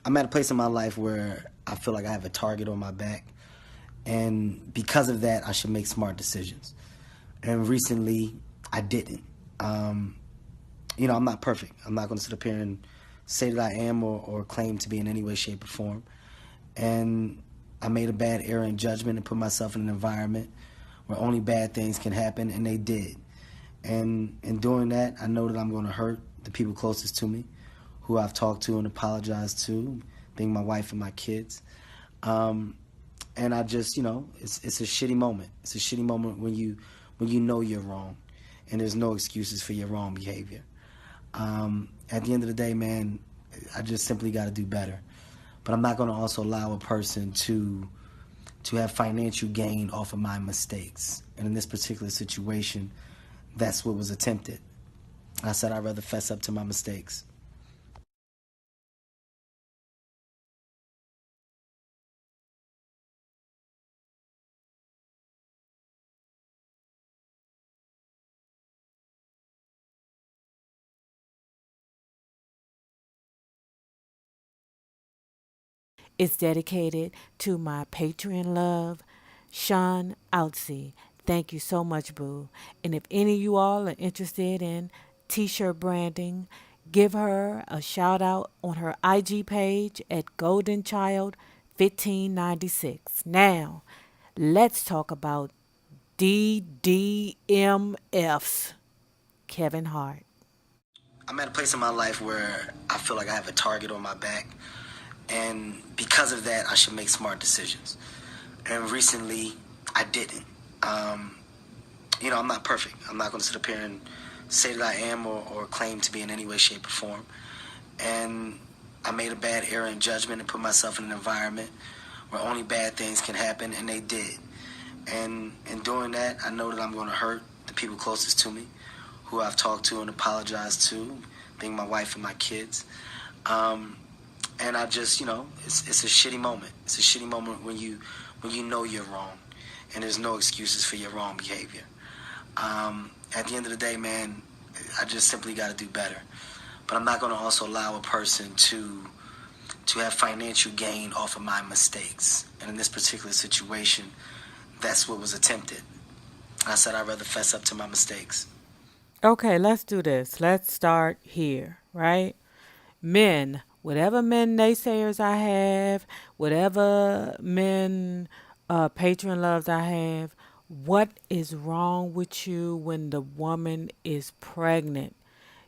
I'm at a place in my life where I feel like I have a target on my back, and because of that, I should make smart decisions. And recently, I didn't. Um, I'm not perfect. I'm not going to sit up here and say that I am or claim to be in any way, shape, or form. And I made a bad error in judgment and put myself in an environment where only bad things can happen, and they did. And in doing that, I know that I'm going to hurt the people closest to me, who I've talked to and apologized to, being my wife and my kids. Um, and I just, it's a shitty moment. It's a shitty moment when you know you're wrong, and there's no excuses for your wrong behavior. At the end of the day, man, I just simply got to do better. But I'm not going to also allow a person to have financial gain off of my mistakes. And in this particular situation, that's what was attempted. I said I'd rather fess up to my mistakes. It's dedicated to my Patreon love, Sean Outsey. Thank you so much, Boo. And if any of you all are interested in t shirt branding, give her a shout out on her IG page at Golden Child 1596. Now, let's talk about DDMFs. Kevin Hart. I'm at a place in my life where I feel like I have a target on my back, and because of that, I should make smart decisions. And recently, I didn't. Um, I'm not perfect. I'm not going to sit up here and say that I am or claim to be in any way, shape, or form. And I made a bad error in judgment and put myself in an environment where only bad things can happen, and they did. And in doing that, I know that I'm going to hurt the people closest to me, who I've talked to and apologized to, being my wife and my kids. Um, and I just, it's a shitty moment. It's a shitty moment when you know you're wrong, and there's no excuses for your wrong behavior. At the end of the day, man, I just simply got to do better. But I'm not going to also allow a person to have financial gain off of my mistakes. And in this particular situation, that's what was attempted. I said I'd rather fess up to my mistakes. Okay, let's do this. Let's start here, right? Men, whatever men naysayers I have, whatever men patron loves I have, what is wrong with you when the woman is pregnant?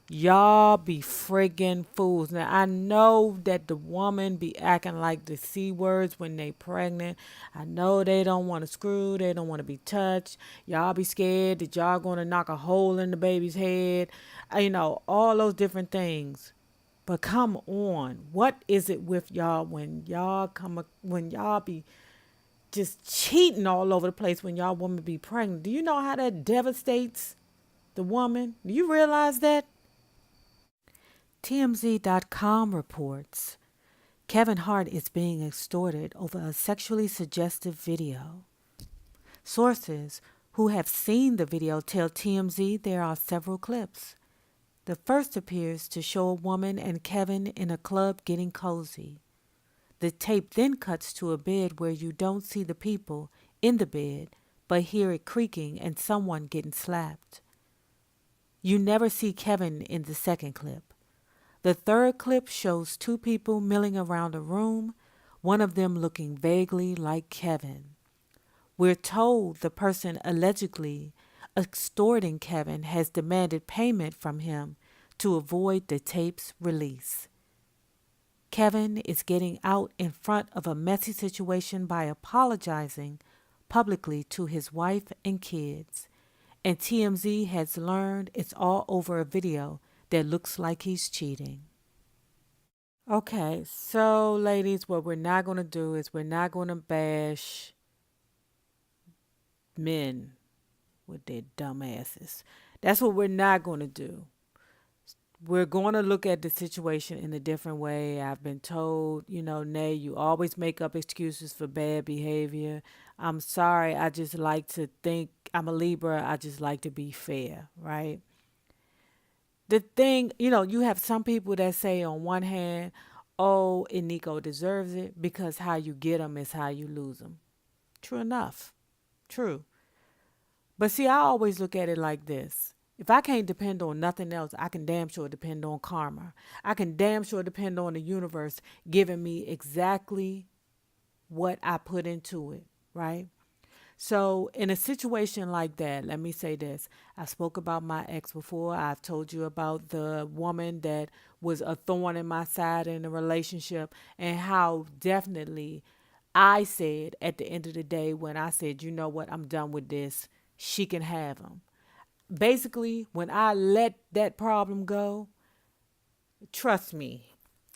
Y'all be friggin' fools. Now I know that the woman be acting like the C words when they pregnant. I know they don't want to screw, they don't want to be touched. Y'all be scared that y'all gonna knock a hole in the baby's head. All those different things. But come on, what is it with y'all when y'all be just cheating all over the place when y'all woman be pregnant? Do you know how that devastates the woman? Do you realize that? TMZ.com reports Kevin Hart is being extorted over a sexually suggestive video. Sources who have seen the video tell TMZ there are several clips. The first appears to show a woman and Kevin in a club getting cozy. The tape then cuts to a bed where you don't see the people in the bed, but hear it creaking and someone getting slapped. You never see Kevin in the second clip. The third clip shows two people milling around a room, one of them looking vaguely like Kevin. We're told the person allegedly extorting Kevin has demanded payment from him to avoid the tape's release. Kevin is getting out in front of a messy situation by apologizing publicly to his wife and kids. And TMZ has learned it's all over a video that looks like he's cheating. Okay, so ladies, what we're not going to do is we're not going to bash men with their dumb asses. That's what we're not going to do. We're going to look at the situation in a different way. I've been told, Nay, you always make up excuses for bad behavior. I'm sorry. I just like to think I'm a Libra. I just like to be fair, right? The thing, you have some people that say on one hand, oh, Iniko deserves it because how you get them is how you lose them. True enough. True. But see, I always look at it like this. If I can't depend on nothing else, I can damn sure depend on karma. I can damn sure depend on the universe giving me exactly what I put into it, right? So, in a situation like that, let me say this. I spoke about my ex before. I've told you about the woman that was a thorn in my side in a relationship, and how definitely I said at the end of the day, when I said, you know what, I'm done with this, she can have him. Basically, when I let that problem go, trust me,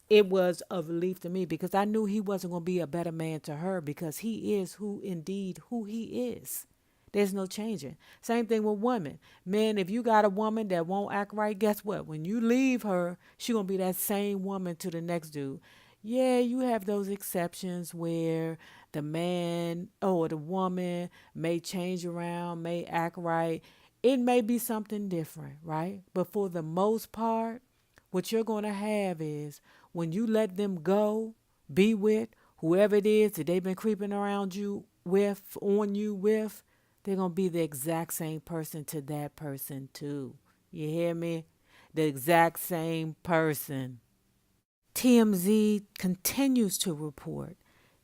it was a relief to me because I knew he wasn't going to be a better man to her because he is who he is. There's no changing. Same thing with women. Men, if you got a woman that won't act right, guess what? When you leave her, she going to be that same woman to the next dude. Yeah, you have those exceptions where the man or the woman may change around, may act right. It may be something different, right? But for the most part, what you're going to have is when you let them go, be with whoever it is that they've been creeping around you with, on you with, they're going to be the exact same person to that person too. You hear me? The exact same person. TMZ continues to report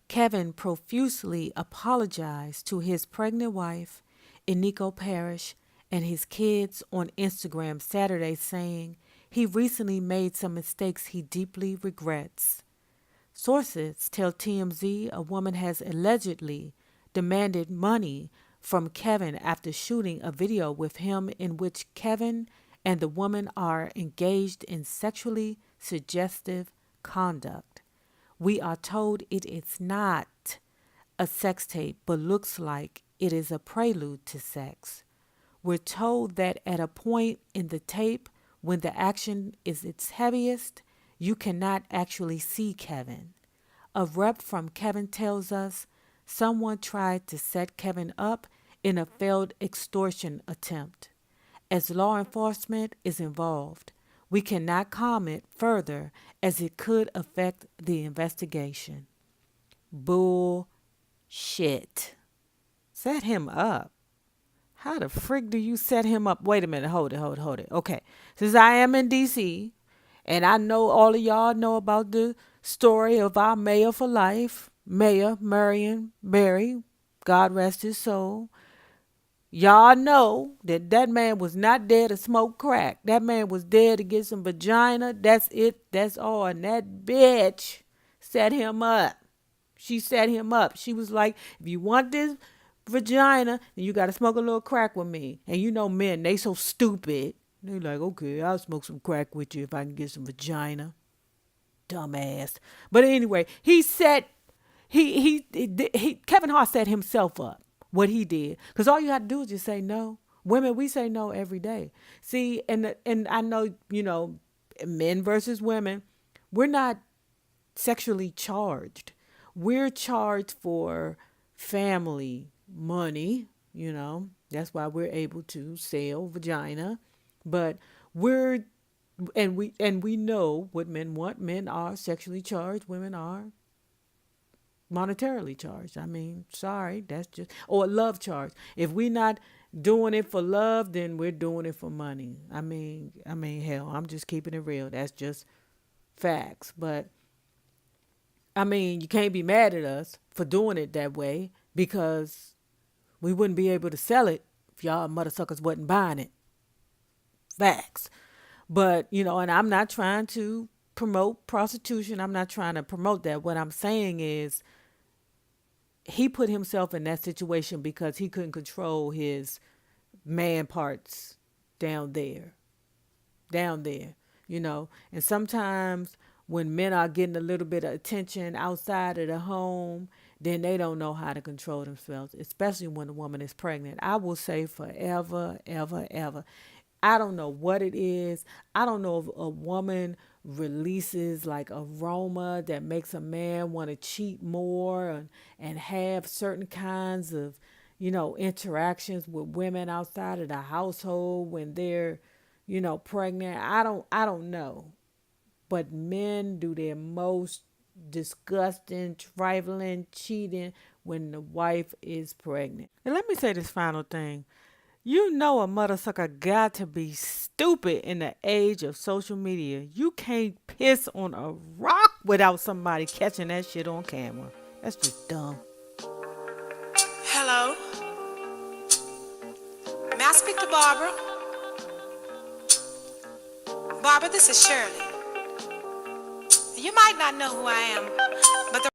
Kevin profusely apologized to his pregnant wife, Iniko Parrish, and his kids on Instagram Saturday, saying he recently made some mistakes he deeply regrets. Sources tell TMZ a woman has allegedly demanded money from Kevin after shooting a video with him in which Kevin and the woman are engaged in sexually suggestive conduct. We are told it is not a sex tape, but looks like it is a prelude to sex. We're told that at a point in the tape, when the action is its heaviest, you cannot actually see Kevin. A rep from Kevin tells us someone tried to set Kevin up in a failed extortion attempt. As law enforcement is involved, we cannot comment further as it could affect the investigation. Bullshit. Set him up. How the frig do you set him up? Wait a minute. Hold it. Okay. Since I am in D.C., and I know all of y'all know about the story of our mayor for life, Mayor Marion Barry, God rest his soul. Y'all know that that man was not there to smoke crack. That man was there to get some vagina. That's it. That's all. And that bitch set him up. She set him up. She was like, if you want this vagina, then you got to smoke a little crack with me. And you know men, they so stupid. They like, okay, I'll smoke some crack with you if I can get some vagina. Dumbass. But anyway, he said Kevin Hart set himself up. What he did, because all you have to do is just say no. Women, we say no every day. See, and I know, men versus women, we're not sexually charged. We're charged for family money. That's why we're able to sell vagina. But we know what men want. Men are sexually charged. Women are monetarily charged. I mean, sorry, that's just, or love charge. If we're not doing it for love, then we're doing it for money. I mean, hell, I'm just keeping it real. That's just facts. But I mean, you can't be mad at us for doing it that way because we wouldn't be able to sell it if y'all mother suckers wasn't buying it. Facts. But, and I'm not trying to promote prostitution. I'm not trying to promote that. What I'm saying is he put himself in that situation because he couldn't control his man parts down there. And sometimes when men are getting a little bit of attention outside of the home, then they don't know how to control themselves, especially when a woman is pregnant. I will say forever, ever, ever. I don't know what it is. I don't know if a woman releases like aroma that makes a man want to cheat more and have certain kinds of, interactions with women outside of the household when they're, pregnant. I don't know. But men do their most disgusting, trifling, cheating when the wife is pregnant. And let me say this final thing. You know a mother sucker got to be stupid in the age of social media. You can't piss on a rock without somebody catching that shit on camera. That's just dumb. Hello? May I speak to Barbara? Barbara, this is Shirley. You might not know who I am, but the